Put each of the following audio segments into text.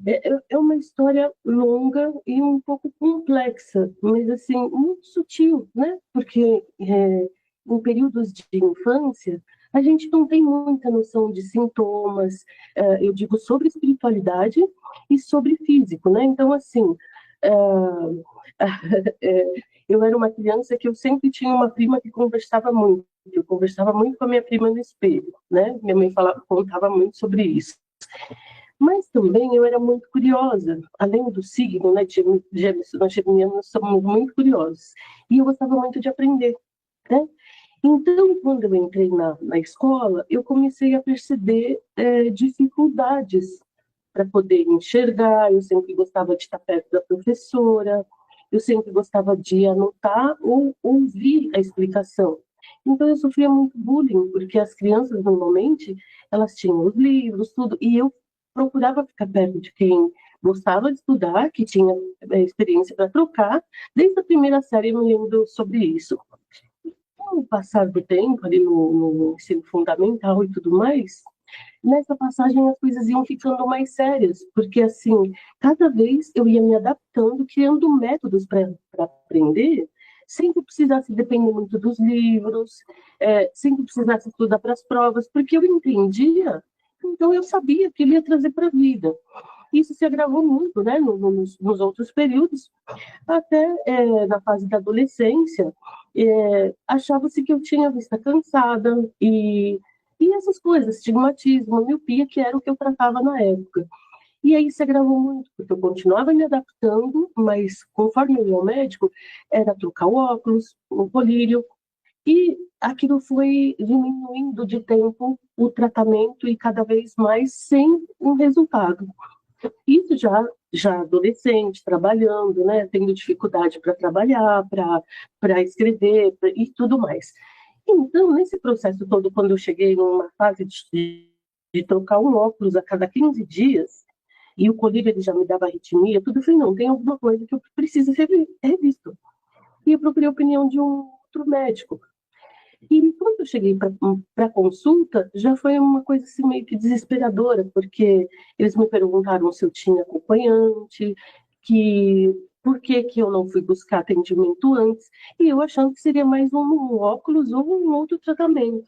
É uma história longa e um pouco complexa, mas assim, muito sutil, né? Porque em períodos de infância, a gente não tem muita noção de sintomas, eu digo sobre espiritualidade e sobre físico, né? Então, assim, é, eu era uma criança que eu sempre tinha uma prima que conversava muito. Eu conversava muito com a minha prima no espelho, né? Minha mãe contava muito sobre isso. Mas também eu era muito curiosa, além do signo, né, de Gêmeos, nós geminianos somos muito curiosos. E eu gostava muito de aprender, né? Então, quando eu entrei na escola, eu comecei a perceber dificuldades para poder enxergar. Eu sempre gostava de estar perto da professora, eu sempre gostava de anotar ou ouvir a explicação. Então, eu sofria muito bullying, porque as crianças, normalmente, elas tinham os livros, tudo, e eu procurava ficar perto de quem gostava de estudar, que tinha experiência para trocar. Desde a primeira série eu me lembro sobre isso. Com o passar do tempo, ali no ensino fundamental e tudo mais, nessa passagem as coisas iam ficando mais sérias, porque assim, cada vez eu ia me adaptando, criando métodos para aprender, sem que eu precisasse depender muito dos livros, sem que eu precisasse estudar para as provas, porque eu entendia, então eu sabia que ele ia trazer para a vida. Isso se agravou muito, né, nos outros períodos, até na fase da adolescência, achava-se que eu tinha vista cansada e essas coisas, estigmatismo, miopia, que era o que eu tratava na época. E aí se agravou muito, porque eu continuava me adaptando, mas conforme eu ia ao médico, era trocar o óculos, o colírio, e aquilo foi diminuindo de tempo o tratamento e cada vez mais sem um resultado. Isso já adolescente, trabalhando, né, tendo dificuldade para trabalhar, para escrever e tudo mais. Então, nesse processo todo, quando eu cheguei numa fase de trocar um óculos a cada 15 dias, e o colírio ele já me dava arritmia, tudo, eu falei, não, tem alguma coisa que eu preciso ser revisto. E eu procurei a opinião de um outro médico. E quando eu cheguei para a consulta, já foi uma coisa assim, meio que desesperadora, porque eles me perguntaram se eu tinha acompanhante, que por que, que eu não fui buscar atendimento antes, e eu achando que seria mais um óculos ou um outro tratamento.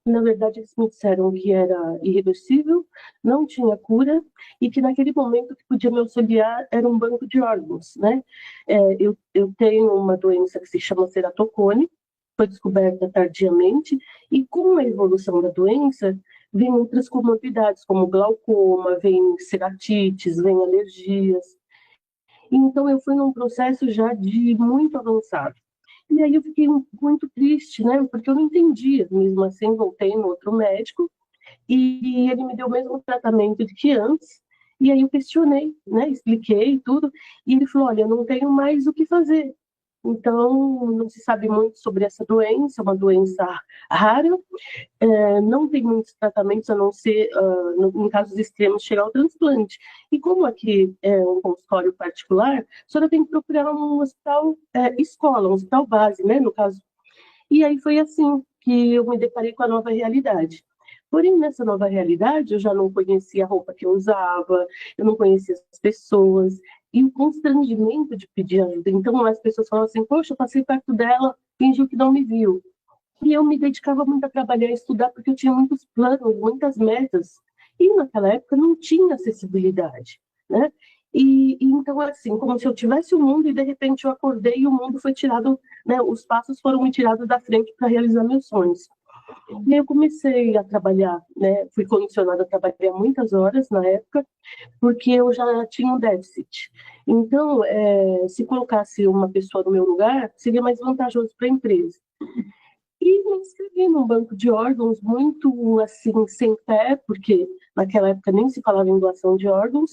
Na verdade, eles me disseram que era irreversível, não tinha cura, e que naquele momento o que podia me auxiliar era um banco de órgãos, né? Eu tenho uma doença que se chama ceratocone, foi descoberta tardiamente, e com a evolução da doença, vem outras comorbidades, como glaucoma, vem ceratites, vem alergias. Então, eu fui num processo já de muito avançado. E aí eu fiquei muito triste, né? Porque eu não entendia. Mesmo assim, voltei no outro médico e ele me deu o mesmo tratamento de que antes. E aí eu questionei, né? Expliquei tudo. E ele falou: olha, eu não tenho mais o que fazer. Então, não se sabe muito sobre essa doença, é uma doença rara, não tem muitos tratamentos a não ser, em casos extremos, chegar ao transplante. E como aqui é um consultório particular, a senhora tem que procurar um hospital escola, um hospital base, né, no caso. E aí foi assim que eu me deparei com a nova realidade. Porém, nessa nova realidade, eu já não conhecia a roupa que eu usava, eu não conhecia as pessoas, e o constrangimento de pedir ajuda. Então, as pessoas falam assim: poxa, eu passei perto dela, fingiu que não me viu. E eu me dedicava muito a trabalhar e estudar porque eu tinha muitos planos, muitas metas. E naquela época não tinha acessibilidade, né? E então, assim, como se eu tivesse o mundo e de repente eu acordei e o mundo foi tirado, né? Os passos foram me tirados da frente para realizar meus sonhos. E aí eu comecei a trabalhar, né? Fui condicionada a trabalhar muitas horas na época, porque eu já tinha um déficit. Então, se colocasse uma pessoa no meu lugar, seria mais vantajoso para a empresa. E me inscrevi num banco de órgãos muito assim, sem pé, porque naquela época nem se falava em doação de órgãos,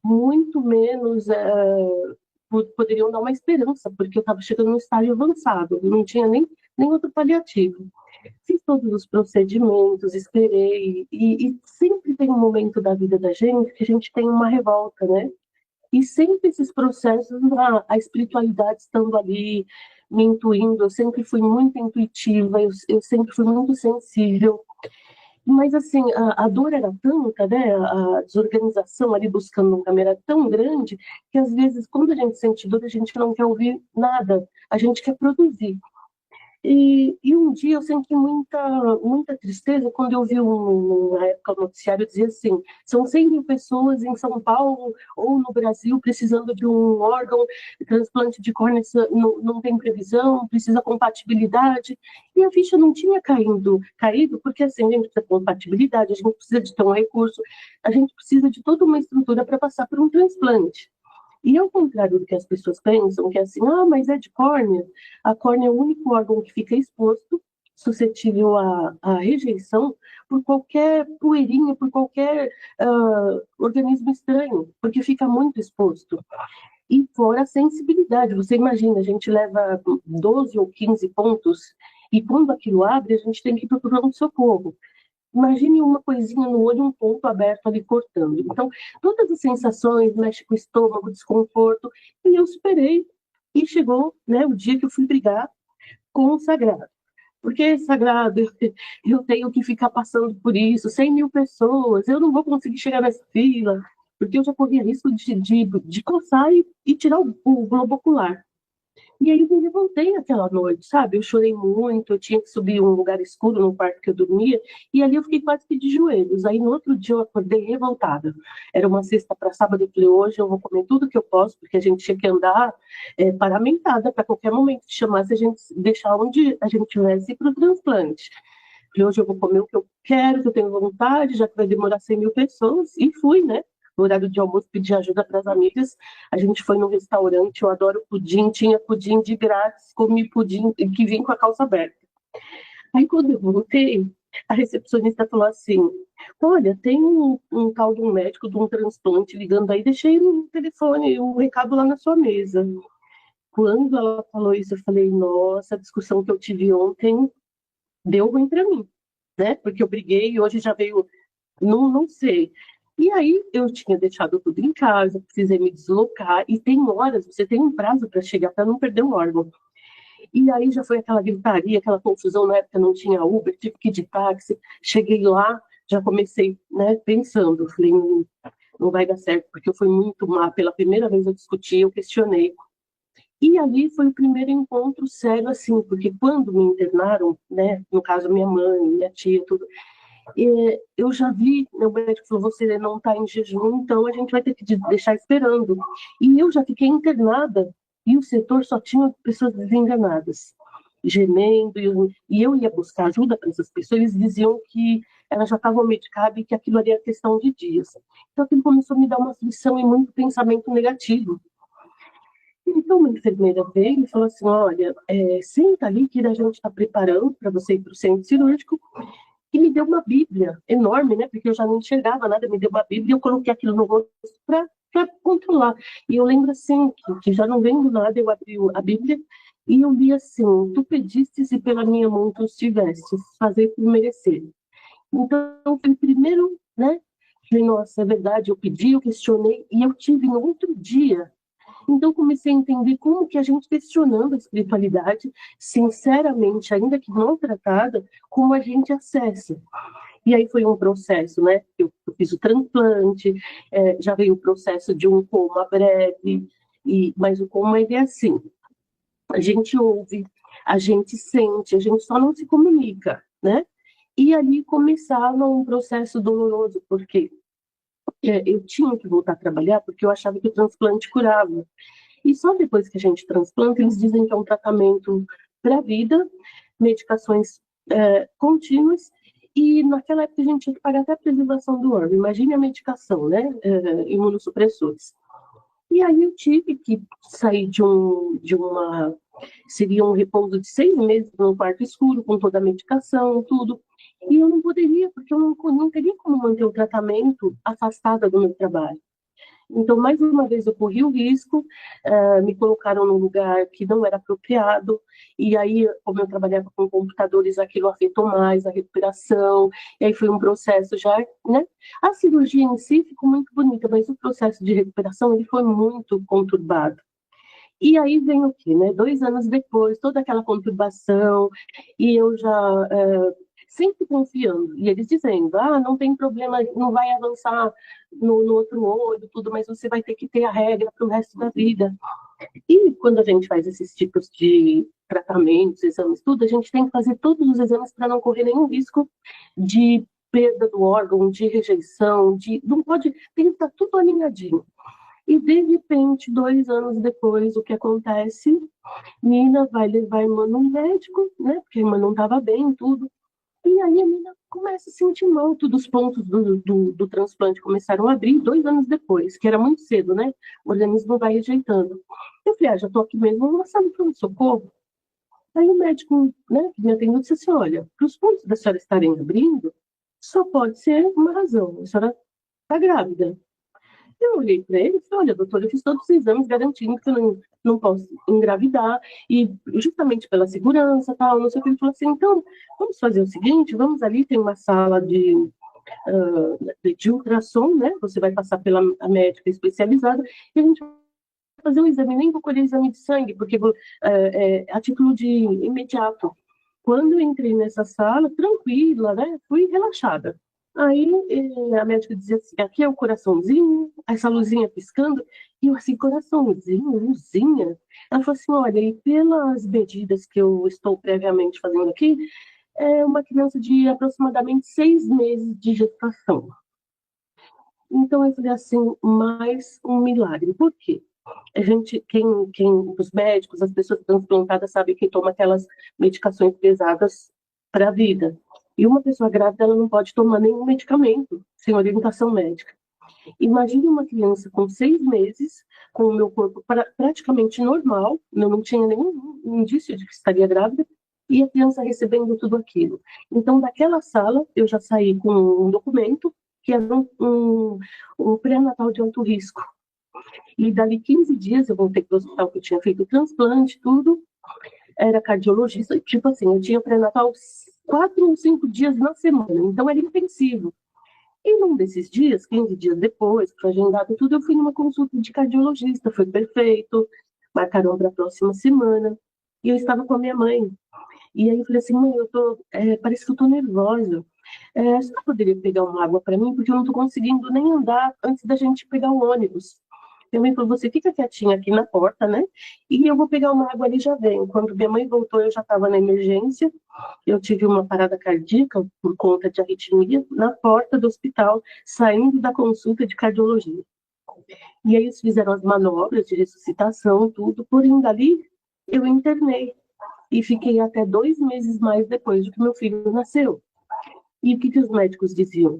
muito menos poderiam dar uma esperança, porque eu estava chegando no estágio avançado, não tinha nem outro paliativo. Fiz todos os procedimentos, esperei, e sempre tem um momento da vida da gente que a gente tem uma revolta, né? E sempre esses processos, a espiritualidade estando ali, me intuindo, eu sempre fui muito intuitiva, eu sempre fui muito sensível. Mas, assim, a dor era tanta, né? A desorganização ali buscando um câmera era tão grande que, às vezes, quando a gente sente dor, a gente não quer ouvir nada, a gente quer produzir. E um dia eu senti muita tristeza quando eu vi na época o noticiário dizia assim, são 100 mil pessoas em São Paulo ou no Brasil precisando de um órgão, transplante de córnea não tem previsão, precisa compatibilidade, e a ficha não tinha caído porque assim, a gente precisa de compatibilidade, a gente precisa de ter um recurso, a gente precisa de toda uma estrutura para passar por um transplante. E ao contrário do que as pessoas pensam, que é assim, ah, mas é de córnea, a córnea é o único órgão que fica exposto, suscetível à rejeição por qualquer poeirinha, por qualquer organismo estranho, porque fica muito exposto. E fora a sensibilidade, você imagina, a gente leva 12 ou 15 pontos, e quando aquilo abre, a gente tem que ir para o pronto-socorro. Imagine uma coisinha no olho, um ponto aberto ali cortando. Então, todas as sensações, mexe com o estômago, desconforto, e eu superei. E chegou, né, o dia que eu fui brigar com o sagrado. Porque sagrado, eu tenho que ficar passando por isso, 100 mil pessoas, eu não vou conseguir chegar nessa fila, porque eu já corria risco de coçar e tirar o globo ocular. E aí eu me revoltei aquela noite, sabe? Eu chorei muito, eu tinha que subir um lugar escuro no quarto que eu dormia, e ali eu fiquei quase que de joelhos. Aí no outro dia eu acordei revoltada. Era uma sexta para sábado, eu falei, hoje eu vou comer tudo que eu posso, porque a gente tinha que andar paramentada para qualquer momento que chamasse a gente deixar onde a gente tivesse para o transplante. Falei, hoje eu vou comer o que eu quero, que eu tenho vontade, já que vai demorar 100 mil pessoas, e fui, né? No horário de almoço, pedi ajuda para as amigas. A gente foi num restaurante, eu adoro pudim, tinha pudim de grátis, comi pudim que vinha com a calça aberta. Aí quando eu voltei, a recepcionista falou assim: olha, tem um tal de um médico de um transplante ligando aí, deixei no telefone o recado lá na sua mesa. Quando ela falou isso, eu falei: nossa, a discussão que eu tive ontem deu ruim para mim, né? Porque eu briguei e hoje já veio, não sei. E aí eu tinha deixado tudo em casa, precisei me deslocar, e tem horas, você tem um prazo para chegar para não perder o órgão. E aí já foi aquela gritaria, aquela confusão, na época não tinha Uber, tive que ir de táxi, cheguei lá, já comecei, né, pensando, falei, não vai dar certo, porque eu fui muito má, pela primeira vez eu discuti, eu questionei. E ali foi o primeiro encontro sério, assim, porque quando me internaram, né, no caso minha mãe, minha tia, tudo, eu já vi, né, o médico falou, você não está em jejum, então a gente vai ter que te deixar esperando. E eu já fiquei internada e o setor só tinha pessoas desenganadas, gemendo, e eu ia buscar ajuda para essas pessoas, eles diziam que elas já estavam medicadas e que aquilo ali era questão de dias. Então aquilo começou a me dar uma aflição e muito pensamento negativo. Então, uma enfermeira veio e falou assim: olha, senta ali que a gente está preparando para você ir para o centro cirúrgico. E me deu uma Bíblia enorme, né? Porque eu já não enxergava nada, me deu uma Bíblia e eu coloquei aquilo no rosto para controlar. E eu lembro assim, que já não vendo nada, eu abri a Bíblia e eu li assim: tu pedistes e pela minha mão tu estivestes, fazer por merecer. Então, foi o primeiro, né? Falei, nossa, é verdade, eu pedi, eu questionei, e eu tive no outro dia. Então, comecei a entender como que a gente questionando a espiritualidade, sinceramente, ainda que não tratada, como a gente acessa. E aí foi um processo, né? Eu fiz o transplante, já veio o processo de um coma breve, mas o coma ele é assim, a gente ouve, a gente sente, a gente só não se comunica, né? E ali começava um processo doloroso, porque eu tinha que voltar a trabalhar, porque eu achava que o transplante curava. E só depois que a gente transplanta, eles dizem que é um tratamento para a vida, medicações contínuas, e naquela época a gente tinha que pagar até a preservação do órgão. Imagine a medicação, né? Imunossupressores. E aí eu tive que sair seria um repouso de 6 meses num quarto escuro, com toda a medicação, tudo. E eu não poderia, porque eu não teria como manter o tratamento afastada do meu trabalho. Então, mais uma vez, eu corri o risco, me colocaram num lugar que não era apropriado, e aí, como eu trabalhava com computadores, aquilo afetou mais a recuperação, e aí foi um processo já, né? A cirurgia em si ficou muito bonita, mas o processo de recuperação, ele foi muito conturbado. E aí vem o quê, né? 2 anos depois, toda aquela conturbação, e eu já sempre confiando. E eles dizendo, ah, não tem problema, não vai avançar no outro olho, tudo, mas você vai ter que ter a regra para o resto da vida. E quando a gente faz esses tipos de tratamentos, exames, tudo, a gente tem que fazer todos os exames para não correr nenhum risco de perda do órgão, de rejeição, não pode, tem que estar tudo alinhadinho. E de repente, 2 anos depois, o que acontece? Nina vai levar a irmã no médico, né? Porque a irmã não estava bem, tudo. E aí a Nina começa a sentir mal, todos os pontos do transplante começaram a abrir 2 anos depois, que era muito cedo, né? O organismo vai rejeitando. Eu falei, já estou aqui mesmo, numa sala de pronto-socorro. Aí o médico, né, que me atendeu, disse assim, olha, para os pontos da senhora estarem abrindo, só pode ser uma razão, a senhora está grávida. Eu olhei para ele e falei, olha, doutor, eu fiz todos os exames garantindo que eu não posso engravidar, e justamente pela segurança, tal, não sei o que. Ele falou assim, então, vamos fazer o seguinte, vamos ali, tem uma sala de ultrassom, né? Você vai passar pela médica especializada, e a gente vai fazer um exame, nem vou colher exame de sangue, porque a título de imediato. Quando eu entrei nessa sala, tranquila, né? Fui relaxada. Aí a médica dizia assim, aqui é o coraçãozinho, essa luzinha piscando, e eu assim, coraçãozinho, luzinha. Ela falou assim, olha, e pelas medidas que eu estou previamente fazendo aqui, é uma criança de aproximadamente 6 meses de gestação. Então eu falei assim, mais um milagre. Por quê? A gente, os médicos, as pessoas transplantadas sabem que toma aquelas medicações pesadas para a vida. E uma pessoa grávida, ela não pode tomar nenhum medicamento sem orientação médica. Imagine uma criança com 6 meses, com o meu corpo praticamente normal, eu não tinha nenhum indício de que estaria grávida, e a criança recebendo tudo aquilo. Então, daquela sala, eu já saí com um documento que era um pré-natal de alto risco. E dali 15 dias eu voltei para o hospital que eu tinha feito o transplante, tudo. Era cardiologista, tipo assim, eu tinha pré-natal 4 ou 5 dias na semana, então era intensivo. E num desses dias, 15 dias depois, foi agendado tudo, eu fui numa consulta de cardiologista, foi perfeito, marcaram para a próxima semana. E eu estava com a minha mãe. E aí eu falei assim, mãe, parece que eu tô nervosa. Você poderia pegar uma água para mim? Porque eu não tô conseguindo nem andar antes da gente pegar o ônibus. Minha mãe falou, você fica quietinha aqui na porta, né? E eu vou pegar uma água ali e já venho. Quando minha mãe voltou, eu já estava na emergência. Eu tive uma parada cardíaca por conta de arritmia na porta do hospital, saindo da consulta de cardiologia. E aí eles fizeram as manobras de ressuscitação, tudo. Porém, dali, eu internei. E fiquei até 2 meses mais depois do que meu filho nasceu. E o que os médicos diziam?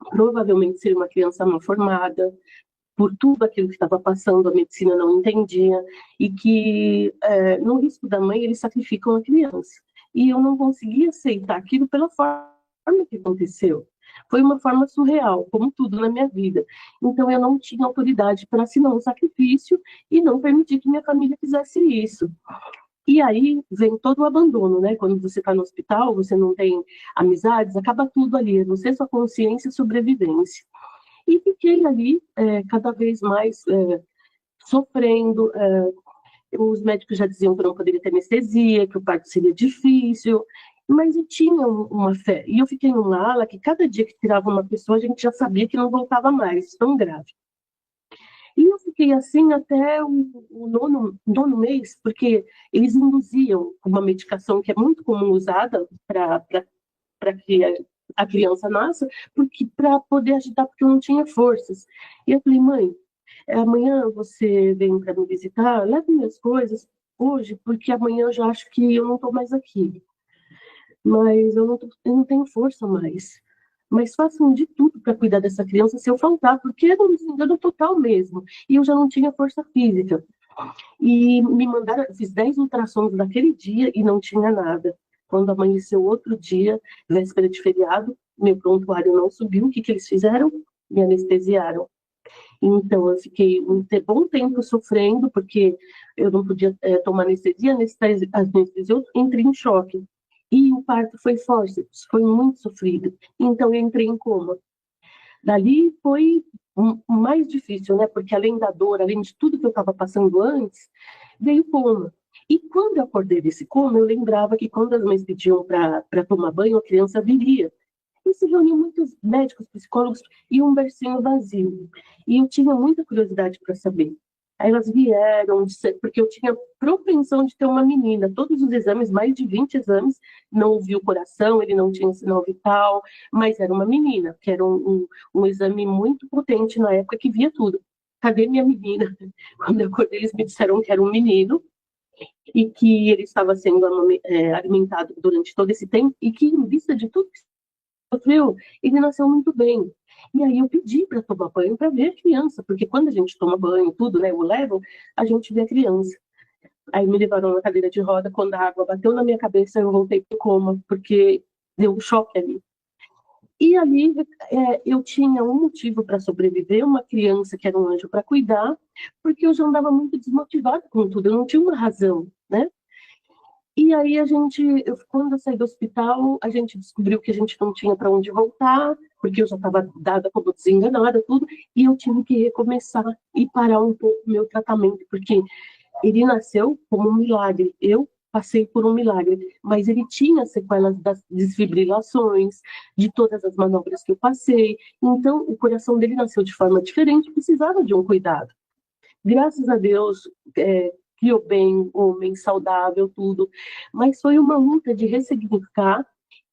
Provavelmente seria uma criança mal formada, por tudo aquilo que estava passando, a medicina não entendia, e que no risco da mãe eles sacrificam a criança. E eu não conseguia aceitar aquilo pela forma que aconteceu. Foi uma forma surreal, como tudo na minha vida. Então eu não tinha autoridade para assinar um sacrifício e não permitir que minha família fizesse isso. E aí vem todo o abandono, né? Quando você está no hospital, você não tem amizades, acaba tudo ali, é você, sua consciência e sobrevivência. E fiquei ali cada vez mais sofrendo. Os médicos já diziam que eu não poderia ter anestesia, que o parto seria difícil, mas eu tinha uma fé. E eu fiquei numa ala que cada dia que tirava uma pessoa, a gente já sabia que não voltava mais, tão grave. E eu fiquei assim até o nono mês, porque eles induziam uma medicação que é muito comum usada para que a criança nasça, porque para poder agitar, porque eu não tinha forças. E eu falei, mãe, amanhã você vem para me visitar, leve minhas coisas hoje, porque amanhã eu já acho que eu não estou mais aqui. Mas eu não tenho força mais. Mas façam de tudo para cuidar dessa criança se eu faltar, porque era um desengano total mesmo. E eu já não tinha força física. E me mandaram, fiz 10 ultrassons naquele dia e não tinha nada. Quando amanheceu outro dia, véspera de feriado, meu prontuário não subiu. O que eles fizeram? Me anestesiaram. Então, eu fiquei um bom tempo sofrendo, porque eu não podia tomar anestesia, anestesiou, entrei em choque. E o parto foi fórceps, foi muito sofrido. Então, eu entrei em coma. Dali foi mais difícil, né? Porque além da dor, além de tudo que eu estava passando antes, veio coma. E quando eu acordei desse coma, eu lembrava que quando as mães pediam para tomar banho, a criança viria. E se reuniam muitos médicos, psicólogos e um bercinho vazio. E eu tinha muita curiosidade para saber. Aí elas vieram, porque eu tinha propensão de ter uma menina. Todos os exames, mais de 20 exames, não vi o coração, ele não tinha sinal vital, mas era uma menina, que era um exame muito potente na época que via tudo. Cadê minha menina? Quando eu acordei, eles me disseram que era um menino e que ele estava sendo alimentado durante todo esse tempo e que, em vista de tudo que sofreu, ele nasceu muito bem. E aí eu pedi para tomar banho para ver a criança, porque quando a gente toma banho, tudo, né, eu levo, a gente vê a criança. Aí me levaram na cadeira de roda, quando a água bateu na minha cabeça, eu voltei para coma, porque deu um choque ali. E ali eu tinha um motivo para sobreviver, uma criança que era um anjo para cuidar, porque eu já andava muito desmotivada com tudo, eu não tinha uma razão, né? E aí quando eu saí do hospital, a gente descobriu que a gente não tinha para onde voltar, porque eu já estava dada como desenganada, tudo, e eu tive que recomeçar e parar um pouco o meu tratamento, porque ele nasceu como um milagre. Eu passei por um milagre, mas ele tinha sequelas das desfibrilações, de todas as manobras que eu passei. Então, o coração dele nasceu de forma diferente, precisava de um cuidado. Graças a Deus, criou bem, homem, saudável, tudo. Mas foi uma luta de ressignificar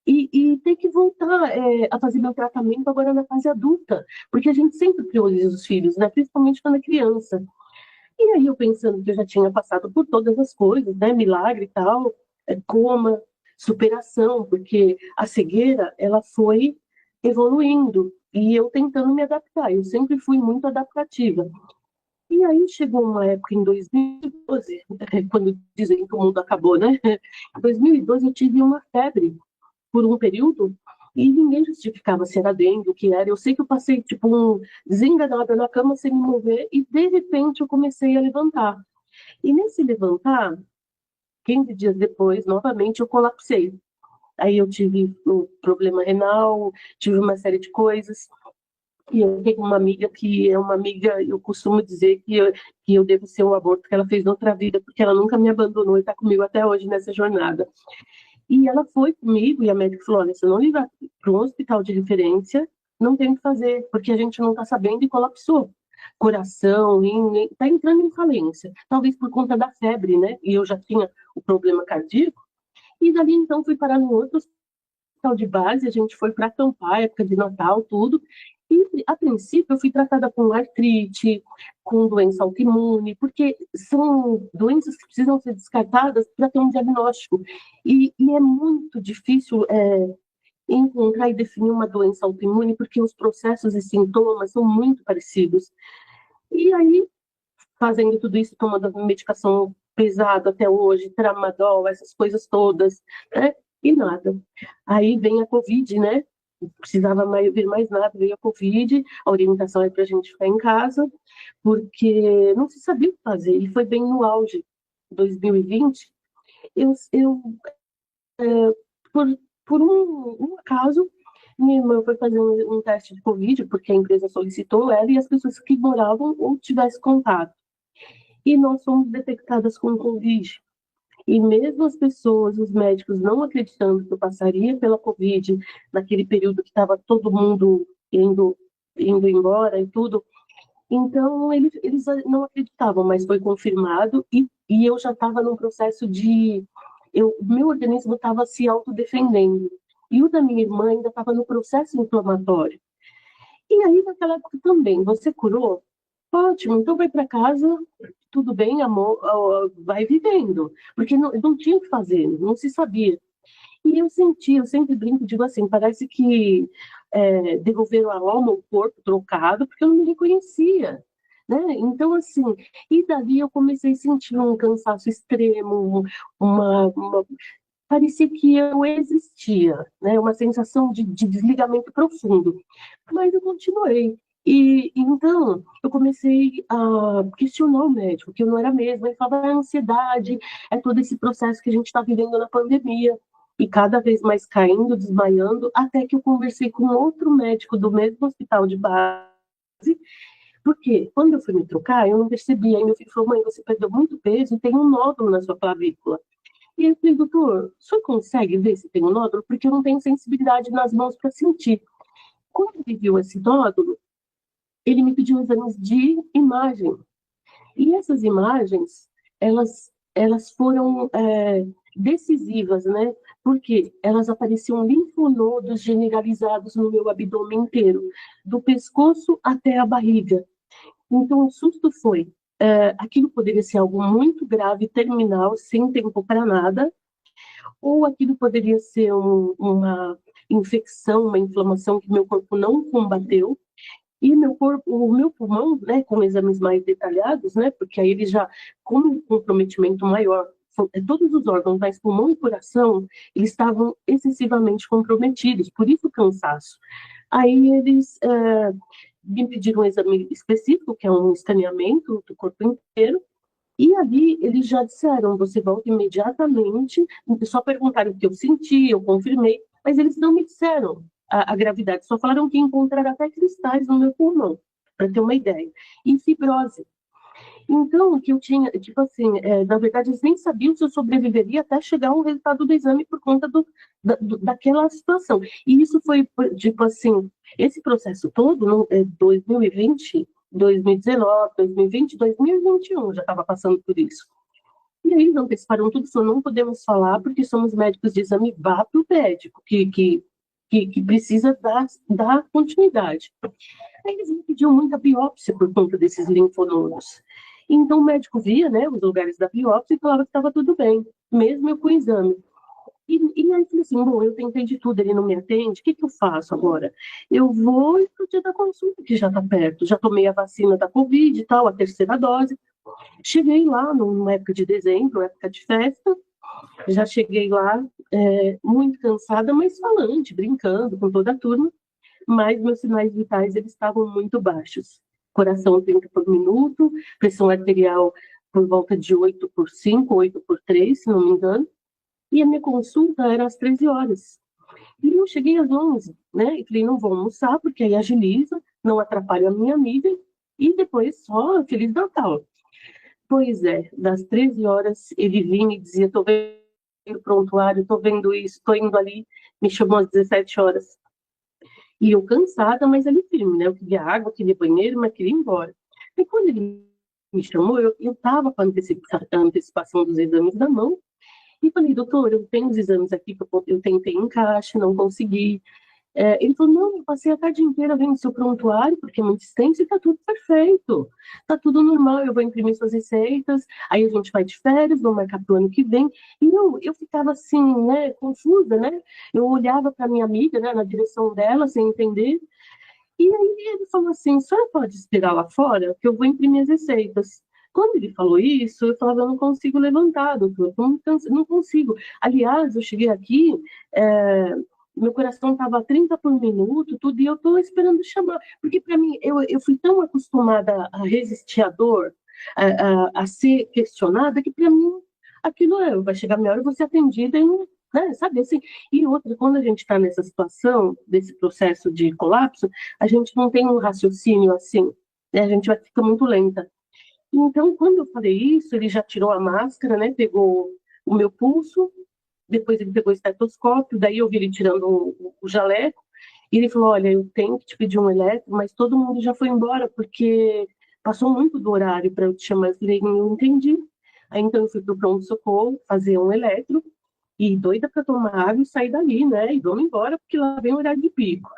e ter que voltar a fazer meu tratamento agora na fase adulta, porque a gente sempre prioriza os filhos, né? Principalmente quando é criança. E aí eu pensando que eu já tinha passado por todas as coisas, né? Milagre e tal, coma, superação, porque a cegueira, ela foi evoluindo e eu tentando me adaptar. Eu sempre fui muito adaptativa. E aí chegou uma época em 2012, quando dizem que o mundo acabou, né? Em 2012 eu tive uma febre por um período e ninguém justificava se era dengue, o que era. Eu sei que eu passei tipo desenganada na cama sem me mover e de repente eu comecei a levantar. E nesse levantar, 15 dias depois, novamente eu colapsei. Aí eu tive um problema renal, tive uma série de coisas. E eu tenho uma amiga que é uma amiga, eu costumo dizer que eu devo ser um aborto que ela fez noutra vida, porque ela nunca me abandonou e está comigo até hoje nessa jornada. E ela foi comigo e a médica falou: olha, se não ligar para um hospital de referência, não tem o que fazer, porque a gente não está sabendo e colapsou. Coração, está entrando em falência. Talvez por conta da febre, né? E eu já tinha o problema cardíaco. E dali então fui parar no outro hospital de base, a gente foi para acampar, época de Natal, tudo. E, a princípio, eu fui tratada com artrite, com doença autoimune, porque são doenças que precisam ser descartadas para ter um diagnóstico. E é muito difícil encontrar e definir uma doença autoimune, porque os processos e sintomas são muito parecidos. E aí, fazendo tudo isso, tomando medicação pesada até hoje, tramadol, essas coisas todas, né? E nada. Aí vem a Covid, né? Precisava ver mais nada, veio a Covid, a orientação é para a gente ficar em casa, porque não se sabia o que fazer, e foi bem no auge, 2020, eu por, por um acaso, minha irmã foi fazer um teste de Covid, porque a empresa solicitou ela e as pessoas que moravam ou tivessem contato. E nós fomos detectadas com Covid. E mesmo as pessoas, os médicos, não acreditando que eu passaria pela Covid, naquele período que estava todo mundo indo embora e tudo, então eles não acreditavam, mas foi confirmado e eu já estava num processo meu organismo estava se autodefendendo. E o da minha irmã ainda estava no processo inflamatório. E aí, naquela época também, você curou? Ótimo, então vai para casa, tudo bem, amor, vai vivendo. Porque não tinha o que fazer, não se sabia. E eu sempre brinco, digo assim, parece que devolveram a alma, o corpo trocado, porque eu não me reconhecia. Né? Então, assim, e dali eu comecei a sentir um cansaço extremo, uma parecia que eu existia, né? Uma sensação de desligamento profundo. Mas eu continuei. E então eu comecei a questionar o médico, que eu não era mesmo. Ele falava, é ansiedade, é todo esse processo que a gente está vivendo na pandemia. E cada vez mais caindo, desmaiando, até que eu conversei com outro médico do mesmo hospital de base, Porque quando eu fui me trocar, eu não percebi. Aí meu filho falou, mãe, você perdeu muito peso e tem um nódulo na sua clavícula. E eu falei, doutor, o senhor consegue ver se tem um nódulo? Porque eu não tenho sensibilidade nas mãos para sentir. Quando ele viu esse nódulo, ele me pediu exames de imagem. E essas imagens, elas foram decisivas, né? Porque elas apareciam linfonodos generalizados no meu abdômen inteiro, do pescoço até a barriga. Então, o susto foi, aquilo poderia ser algo muito grave, terminal, sem tempo para nada, ou aquilo poderia ser uma infecção, uma inflamação que meu corpo não combateu, e meu corpo, o meu pulmão, né, com exames mais detalhados, né, porque aí ele já, com um comprometimento maior, todos os órgãos, mas pulmão e coração, eles estavam excessivamente comprometidos, por isso o cansaço. Aí eles me pediram um exame específico, que é um escaneamento do corpo inteiro, e ali eles já disseram, você volta imediatamente, só perguntaram o que eu senti, eu confirmei, mas eles não me disseram a gravidade, só falaram que encontraram até cristais no meu pulmão, para ter uma ideia, e fibrose. Então, o que eu tinha, tipo assim, na verdade, eles nem sabiam se eu sobreviveria até chegar o resultado do exame por conta daquela situação. E isso foi, tipo assim, esse processo todo, no 2020, 2019, 2020, 2021, já estava passando por isso. E aí eles anteciparam tudo, falaram, não podemos falar porque somos médicos de exame, vá para o médico, que precisa dar continuidade. Aí eles me pediam muita biópsia por conta desses linfonodos. Então o médico via, né, os lugares da biópsia e falava que estava tudo bem, mesmo eu com o exame. E aí eu falei assim, bom, eu tentei de tudo, ele não me atende, o que que eu faço agora? Eu vou pro dia da consulta, que já está perto, já tomei a vacina da Covid e tal, a terceira dose. Cheguei lá numa época de dezembro, época de festa, já cheguei lá muito cansada, mas falante, brincando com toda a turma, mas meus sinais vitais eles estavam muito baixos. Coração 30 por minuto, pressão arterial por volta de 8 por 5, 8 por 3, se não me engano. E a minha consulta era às 13 horas. E eu cheguei às 11, né? E falei, não vou almoçar, porque aí agiliza, não atrapalha a minha amiga. E depois só Feliz Natal. Pois é, das 13 horas ele vinha e dizia, tô vendo o prontuário, tô vendo isso, tô indo ali. Me chamou às 17 horas. E eu cansada, mas ali firme, né? Eu queria água, queria banheiro, mas queria ir embora. E quando ele me chamou, eu estava com a antecipação dos exames na mão, e falei, doutor, eu tenho os exames aqui que eu tentei encaixe, não consegui. Ele falou, não, eu passei a tarde inteira vendo seu prontuário, porque é muito extenso e tá tudo perfeito. Tá tudo normal, eu vou imprimir suas receitas, aí a gente vai de férias, vou marcar pro ano que vem. E eu ficava assim, né, confusa, né? Eu olhava para minha amiga, né, na direção dela, sem entender. E aí ele falou assim, a senhora pode esperar lá fora, que eu vou imprimir as receitas. Quando ele falou isso, eu falava, eu não consigo levantar, doutor, não consigo. Aliás, eu cheguei aqui, é, meu coração estava a 30 por minuto, tudo, e eu estou esperando chamar. Porque para mim, eu fui tão acostumada a resistir à dor, a ser questionada, que para mim, aquilo vai chegar a minha hora, eu vou ser atendida e não, né, sabe assim? E outra, quando a gente está nessa situação, desse processo de colapso, a gente não tem um raciocínio assim, né? A gente vai ficar muito lenta. Então, quando eu falei isso, ele já tirou a máscara, né? Pegou o meu pulso, depois ele pegou o estetoscópio, daí eu vi ele tirando o jaleco, e ele falou, olha, eu tenho que te pedir um eletro, mas todo mundo já foi embora, porque passou muito do horário para eu te chamar. Eu falei, não entendi. Aí então eu fui para o pronto-socorro fazer um eletro, e doida para tomar água e sair dali, né? E vamos embora, porque lá vem o horário de pico.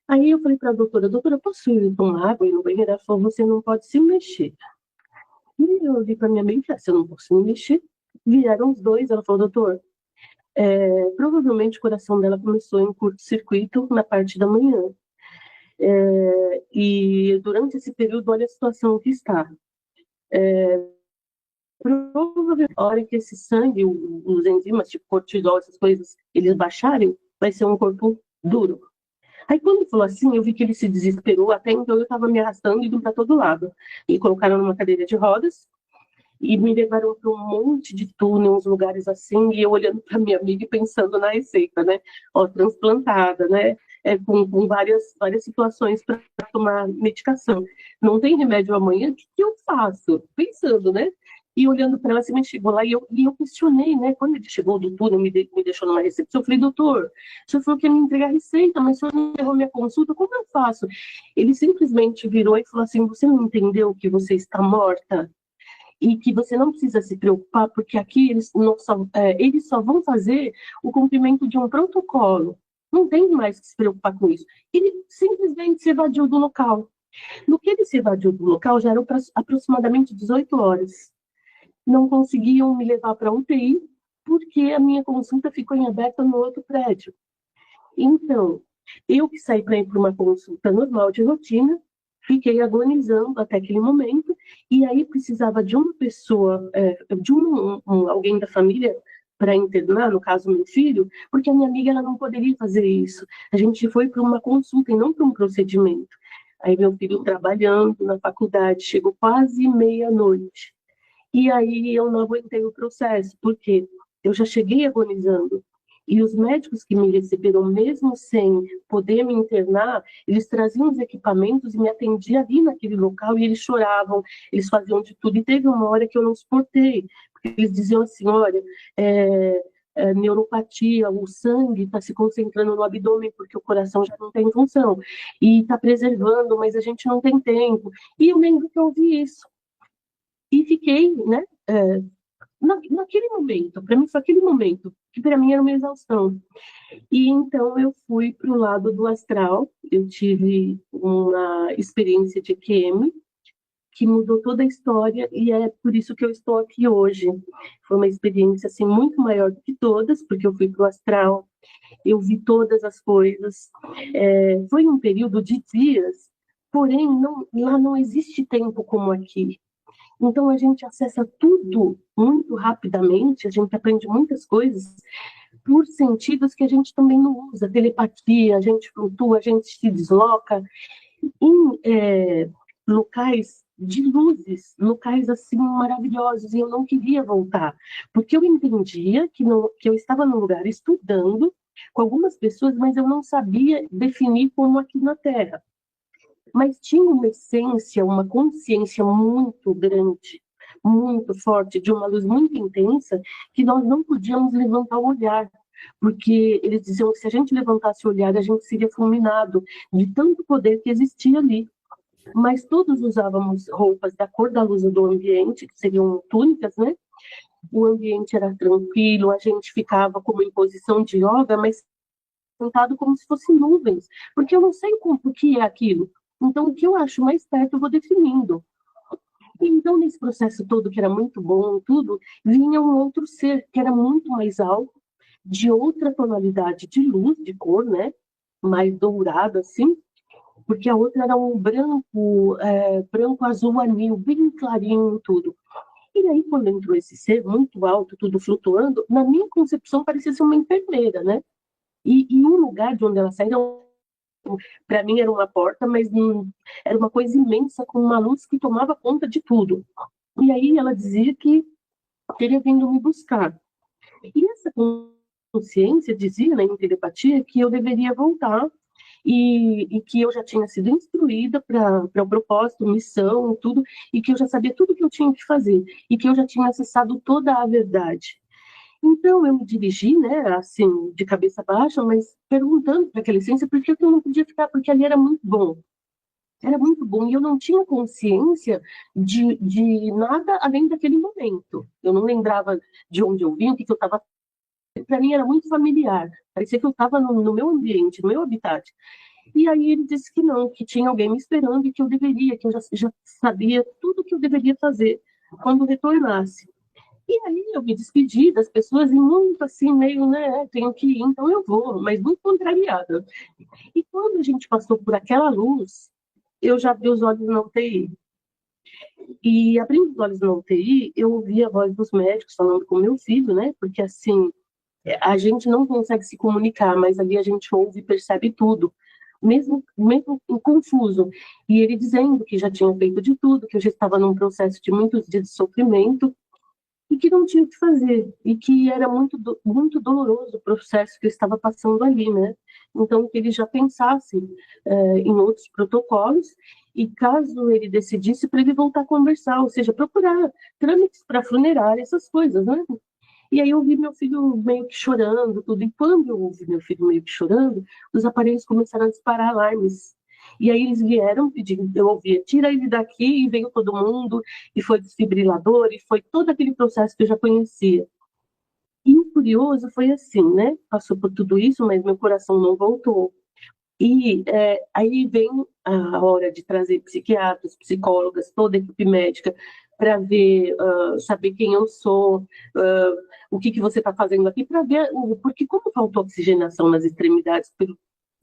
Aí eu falei para a doutora, posso ir tomar água e no banheiro? Ela falou, você não pode se mexer. E eu olhei para minha amiga, se eu não posso me mexer. Vieram os dois, ela falou, doutor, provavelmente o coração dela começou em curto-circuito na parte da manhã. E durante esse período, olha a situação que está. Provavelmente, a hora que esse sangue, os enzimas, tipo cortisol, essas coisas, eles baixarem, vai ser um corpo duro. Aí quando ele falou assim, eu vi que ele se desesperou, até então eu estava me arrastando e indo para todo lado. E colocaram numa cadeira de rodas e me levaram para um monte de túnel, uns lugares assim, e eu olhando para minha amiga e pensando na receita, né? Ó, transplantada, né? com várias situações para tomar medicação. Não tem remédio amanhã, o que eu faço? Pensando, né? E olhando para ela, você me chegou lá e eu questionei, né? Quando ele chegou, o doutor me deixou numa recepção, eu falei, doutor, o senhor falou que ia me entregar a receita, mas o senhor não errou minha consulta, como eu faço? Ele simplesmente virou e falou assim, você não entendeu que você está morta? E que você não precisa se preocupar, porque aqui eles só vão fazer o cumprimento de um protocolo. Não tem mais que se preocupar com isso. Ele simplesmente se evadiu do local. No que ele se evadiu do local, já eram aproximadamente 18 horas. Não conseguiam me levar para a UTI, porque a minha consulta ficou em aberta no outro prédio. Então, eu que saí para ir para uma consulta normal de rotina, fiquei agonizando até aquele momento, e aí precisava de uma pessoa, de alguém da família para internar, no caso meu filho, porque a minha amiga ela não poderia fazer isso. A gente foi para uma consulta e não para um procedimento. Aí meu filho trabalhando na faculdade, chegou quase meia-noite. E aí eu não aguentei o processo, porque eu já cheguei agonizando. E os médicos que me receberam, mesmo sem poder me internar, eles traziam os equipamentos e me atendiam ali naquele local e eles choravam, eles faziam de tudo. E teve uma hora que eu não suportei, porque eles diziam assim, olha, neuropatia, o sangue está se concentrando no abdômen porque o coração já não tem função. E está preservando, mas a gente não tem tempo. E eu lembro que eu ouvi isso. E fiquei, né, naquele momento, para mim foi aquele momento, que para mim era uma exaustão. E então eu fui para o lado do astral, eu tive uma experiência de EQM, que mudou toda a história, e é por isso que eu estou aqui hoje. Foi uma experiência assim, muito maior do que todas, porque eu fui para o astral, eu vi todas as coisas. Foi um período de dias, porém lá não existe tempo como aqui. Então a gente acessa tudo muito rapidamente, a gente aprende muitas coisas por sentidos que a gente também não usa, telepatia, a gente flutua, a gente se desloca em locais de luzes, locais assim maravilhosos, e eu não queria voltar, porque eu entendia que eu estava num lugar estudando com algumas pessoas, mas eu não sabia definir como aqui na Terra. Mas tinha uma essência, uma consciência muito grande, muito forte, de uma luz muito intensa, que nós não podíamos levantar o olhar, porque eles diziam que se a gente levantasse o olhar, a gente seria fulminado de tanto poder que existia ali. Mas todos usávamos roupas da cor da luz do ambiente, que seriam túnicas, né? O ambiente era tranquilo, a gente ficava como em posição de yoga, mas sentado como se fossem nuvens, porque eu não sei o que é aquilo. Então, o que eu acho mais perto, eu vou definindo. Então, nesse processo todo, que era muito bom, tudo, vinha um outro ser, que era muito mais alto, de outra tonalidade de luz, de cor, né? Mais dourado, assim, porque a outra era um branco azul anil, bem clarinho tudo. E aí, quando entrou esse ser muito alto, tudo flutuando, na minha concepção parecia ser uma enfermeira, né? E um lugar de onde ela saiu, para mim era uma porta, mas era uma coisa imensa, com uma luz que tomava conta de tudo. E aí ela dizia que teria vindo me buscar. E essa consciência dizia, né, em telepatia, que eu deveria voltar e que eu já tinha sido instruída para o propósito, missão, tudo, e que eu já sabia tudo que eu tinha que fazer, e que eu já tinha acessado toda a verdade. Então eu me dirigi, né, assim, de cabeça baixa, mas perguntando para aquela essência por que eu não podia ficar, porque ali era muito bom. Era muito bom e eu não tinha consciência de nada além daquele momento. Eu não lembrava de onde eu vim, o que eu estava. Para mim era muito familiar. Parecia que eu estava no meu ambiente, no meu habitat. E aí ele disse que não, que tinha alguém me esperando e que eu deveria, que eu já sabia tudo o que eu deveria fazer quando retornasse. E aí eu me despedi das pessoas e muito assim, meio, né, tenho que ir, então eu vou, mas muito contrariada. E quando a gente passou por aquela luz, eu já vi os olhos na UTI. E abrindo os olhos na UTI, eu ouvi a voz dos médicos falando com o meu filho, né, porque assim, a gente não consegue se comunicar, mas ali a gente ouve e percebe tudo. Mesmo confuso. E ele dizendo que já tinha feito de tudo, que eu já estava num processo de muitos dias de sofrimento, e que não tinha o que fazer, e que era muito doloroso o processo que eu estava passando ali, né? então que ele já pensasse em outros protocolos, e caso ele decidisse, para ele voltar a conversar, ou seja, procurar trâmites para funerária, essas coisas, né? E aí eu vi meu filho meio que chorando, tudo. E quando eu ouvi meu filho meio que chorando, os aparelhos começaram a disparar alarmes. E aí eles vieram pedindo, eu ouvia, tira ele daqui, e veio todo mundo, e foi desfibrilador, e foi todo aquele processo que eu já conhecia. E o curioso foi assim, né? Passou por tudo isso, mas meu coração não voltou. E aí vem a hora de trazer psiquiatras, psicólogas, toda a equipe médica, para ver, saber quem eu sou, o que você está fazendo aqui, para ver, porque como faltou oxigenação nas extremidades, pelo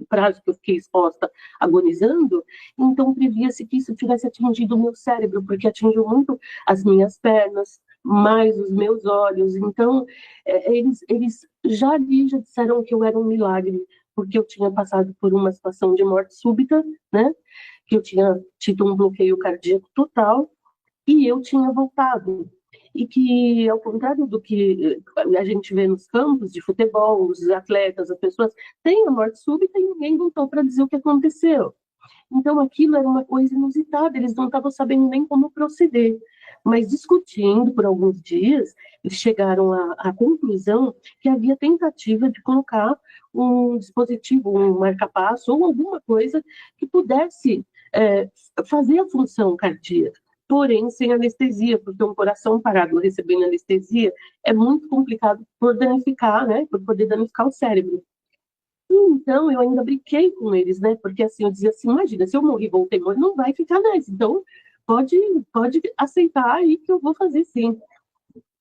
prazo que eu fiquei exposta, agonizando, então previa-se que isso tivesse atingido o meu cérebro, porque atingiu muito as minhas pernas, mais os meus olhos. Então, eles já ali já disseram que eu era um milagre, porque eu tinha passado por uma situação de morte súbita, né? Que eu tinha tido um bloqueio cardíaco total e eu tinha voltado. E que, ao contrário do que a gente vê nos campos de futebol, os atletas, as pessoas têm a morte súbita e ninguém voltou para dizer o que aconteceu. Então, aquilo era uma coisa inusitada, eles não estavam sabendo nem como proceder. Mas, discutindo por alguns dias, eles chegaram à conclusão que havia tentativa de colocar um dispositivo, um marca-passo ou alguma coisa que pudesse fazer a função cardíaca, porém sem anestesia, porque um coração parado recebendo anestesia é muito complicado por danificar, né, por poder danificar o cérebro. Então, eu ainda brinquei com eles, né? Porque assim, eu dizia assim, imagina, se eu morrer e voltei, morrer, não vai ficar mais. Então, pode, pode aceitar aí que eu vou fazer sim.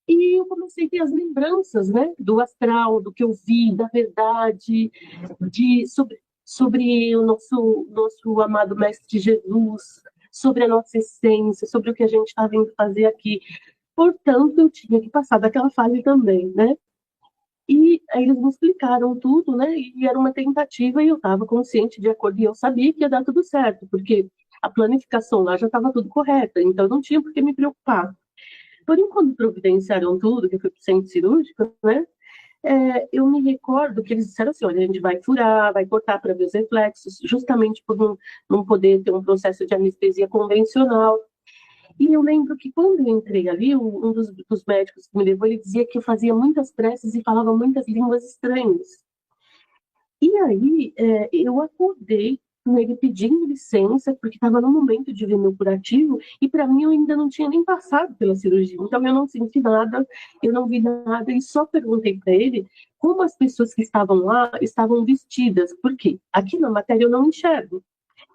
E eu comecei a ter as lembranças, né? Do astral, do que eu vi, da verdade, sobre o nosso amado Mestre Jesus, sobre a nossa essência, sobre o que a gente está vindo fazer aqui. Portanto, eu tinha que passar daquela fase também, né? E aí eles me explicaram tudo, né? E era uma tentativa e eu estava consciente de acordo, e eu sabia que ia dar tudo certo, porque a planificação lá já estava tudo correta, então não tinha por que me preocupar. Porém, quando providenciaram tudo, que eu fui para o centro cirúrgico, né? Eu me recordo que eles disseram assim, olha, a gente vai furar, vai cortar para ver os reflexos, justamente por não poder ter um processo de anestesia convencional. E eu lembro que quando eu entrei ali, um dos médicos que me levou, ele dizia que eu fazia muitas preces e falava muitas línguas estranhas. E aí eu acordei com ele pedindo licença, porque estava no momento de ver meu curativo, e para mim eu ainda não tinha nem passado pela cirurgia, então eu não senti nada, eu não vi nada, e só perguntei para ele como as pessoas que estavam lá estavam vestidas, porque aqui na matéria eu não enxergo,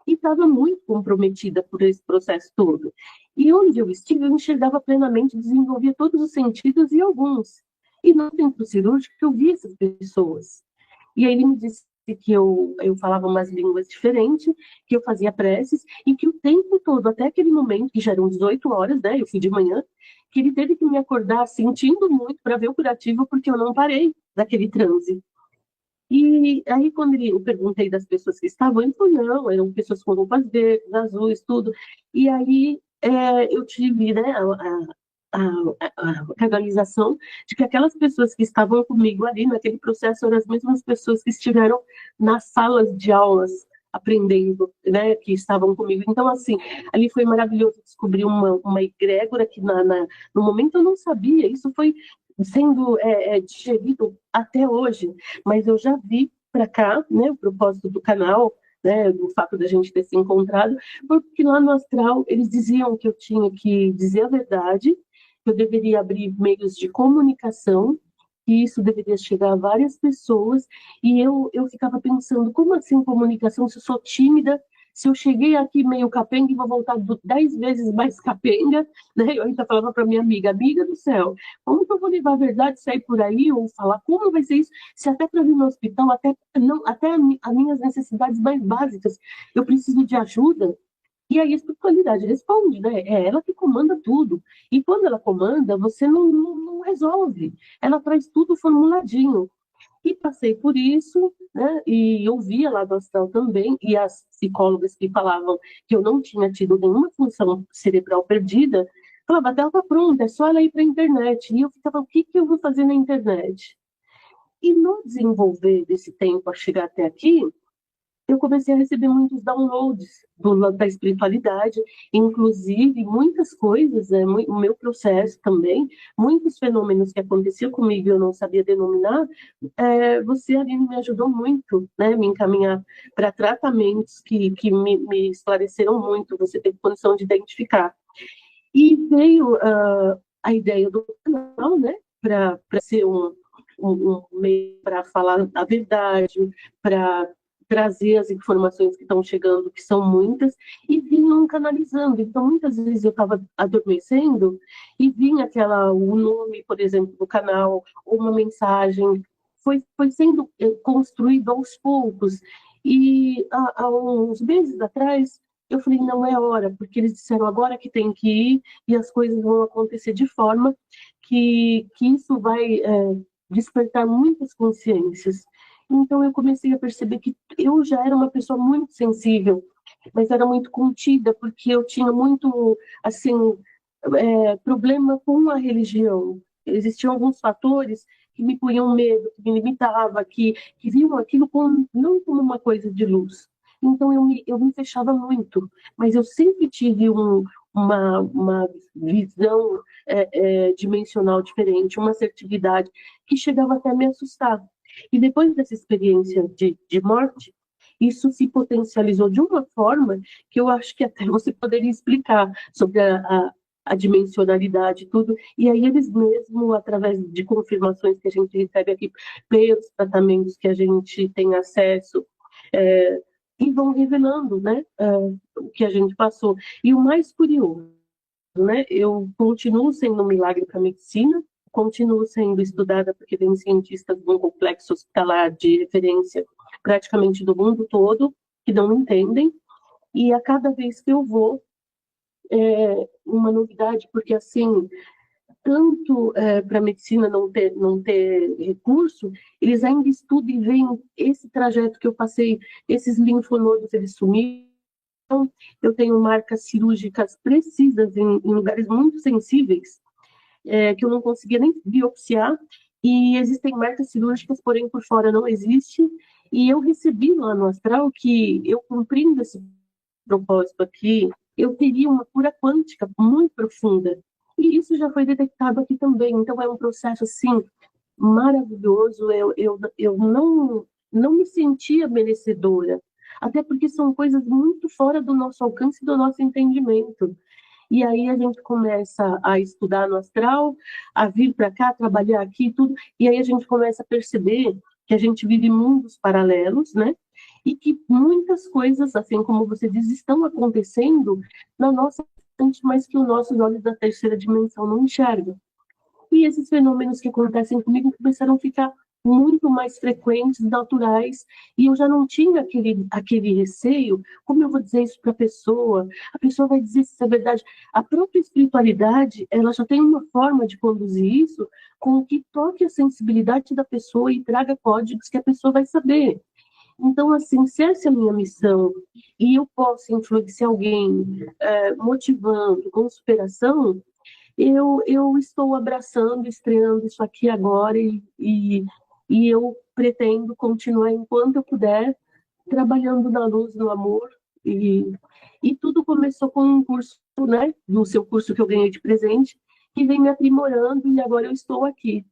e estava muito comprometida por esse processo todo. E onde eu estive, eu enxergava plenamente, desenvolvia todos os sentidos e alguns. E no centro cirúrgico, eu vi essas pessoas. E aí ele me disse que eu falava umas línguas diferentes, que eu fazia preces, e que o tempo todo, até aquele momento, que já eram 18 horas, né, eu fui de manhã, que ele teve que me acordar sentindo muito para ver o curativo, porque eu não parei daquele transe. E aí, quando eu perguntei das pessoas que estavam, ele falou, não, eram pessoas com roupas verdes, azuis, tudo. E aí eu tive, né, a realização de que aquelas pessoas que estavam comigo ali naquele processo eram as mesmas pessoas que estiveram nas salas de aulas aprendendo, né, que estavam comigo. Então, assim, ali foi maravilhoso descobrir uma egrégora que no momento eu não sabia, isso foi sendo digerido até hoje, mas eu já vi para cá, né, o propósito do canal, né, do fato da gente ter se encontrado, porque lá no astral eles diziam que eu tinha que dizer a verdade, que eu deveria abrir meios de comunicação, que isso deveria chegar a várias pessoas, e eu ficava pensando, como assim comunicação, se eu sou tímida, se eu cheguei aqui meio capenga e vou voltar 10 vezes mais capenga, né? Eu ainda falava para minha amiga, amiga do céu, como que eu vou levar a verdade, sair por aí ou falar, como vai ser isso, se até para vir no hospital, até, não, até as minhas necessidades mais básicas, eu preciso de ajuda, e aí a espiritualidade responde, né? É ela que comanda tudo. E quando ela comanda, você não resolve. Ela traz tudo formuladinho. E passei por isso, né? E ouvia lá do astral também, e as psicólogas que falavam que eu não tinha tido nenhuma função cerebral perdida, falavam, até ela está pronta, é só ela ir para a internet. E eu ficava, o que eu vou fazer na internet? E no desenvolver desse tempo a chegar até aqui, eu comecei a receber muitos downloads da espiritualidade, inclusive muitas coisas, o meu processo também, muitos fenômenos que aconteciam comigo e eu não sabia denominar, você, Aline, me ajudou muito, né, me encaminhar para tratamentos que me esclareceram muito, você teve condição de identificar. E veio a ideia do canal, né, para ser um meio para falar a verdade, para trazer as informações que estão chegando, que são muitas, e vinham canalizando. Então, muitas vezes eu estava adormecendo e vinha o nome, por exemplo, do canal, ou uma mensagem. Foi sendo construído aos poucos. E há uns meses atrás, eu falei, não é hora, porque eles disseram agora que tem que ir e as coisas vão acontecer de forma que isso vai despertar muitas consciências. Então eu comecei a perceber que eu já era uma pessoa muito sensível, mas era muito contida, porque eu tinha muito, assim, problema com a religião. Existiam alguns fatores que me punham medo, que me limitava, que viam aquilo não como uma coisa de luz. Então eu me fechava muito, mas eu sempre tive uma visão dimensional diferente, uma assertividade que chegava até a me assustar. E depois dessa experiência de morte, isso se potencializou de uma forma que eu acho que até você poderia explicar sobre a dimensionalidade e tudo. E aí eles mesmo, através de confirmações que a gente recebe aqui, pelos tratamentos que a gente tem acesso, e vão revelando, né, o que a gente passou. E o mais curioso, né, eu continuo sendo um milagre para a medicina, continuo sendo estudada porque tem cientistas de um complexo hospitalar de referência praticamente do mundo todo que não entendem, e a cada vez que eu vou, uma novidade, porque assim, tanto para a medicina não ter recurso, eles ainda estudam e veem esse trajeto que eu passei, esses linfonodos, eles sumiram. Então, eu tenho marcas cirúrgicas precisas em lugares muito sensíveis, que eu não conseguia nem biopsiar, e existem marcas cirúrgicas, porém por fora não existe, e eu recebi lá no astral que eu cumprindo esse propósito aqui, eu teria uma cura quântica muito profunda. E isso já foi detectado aqui também. Então, é um processo, assim, maravilhoso. Eu não me sentia merecedora. Até porque são coisas muito fora do nosso alcance, do nosso entendimento. E aí a gente começa a estudar no astral, a vir para cá, trabalhar aqui, tudo. E aí a gente começa a perceber que a gente vive mundos paralelos, né? E que muitas coisas, assim como você diz, estão acontecendo na nossa frente, mas que os nossos olhos da terceira dimensão não enxergam. E esses fenômenos que acontecem comigo começaram a ficar muito mais frequentes, naturais, e eu já não tinha aquele receio, como eu vou dizer isso para a pessoa vai dizer se é verdade. A própria espiritualidade, ela já tem uma forma de conduzir isso com que toque a sensibilidade da pessoa e traga códigos que a pessoa vai saber. Então, assim, se essa é a minha missão e eu posso influenciar alguém motivando, com superação, eu estou abraçando, estreando isso aqui agora e eu pretendo continuar enquanto eu puder, trabalhando na luz, no amor. E, e tudo começou com um curso, né, no seu curso que eu ganhei de presente, que vem me aprimorando e agora eu estou aqui.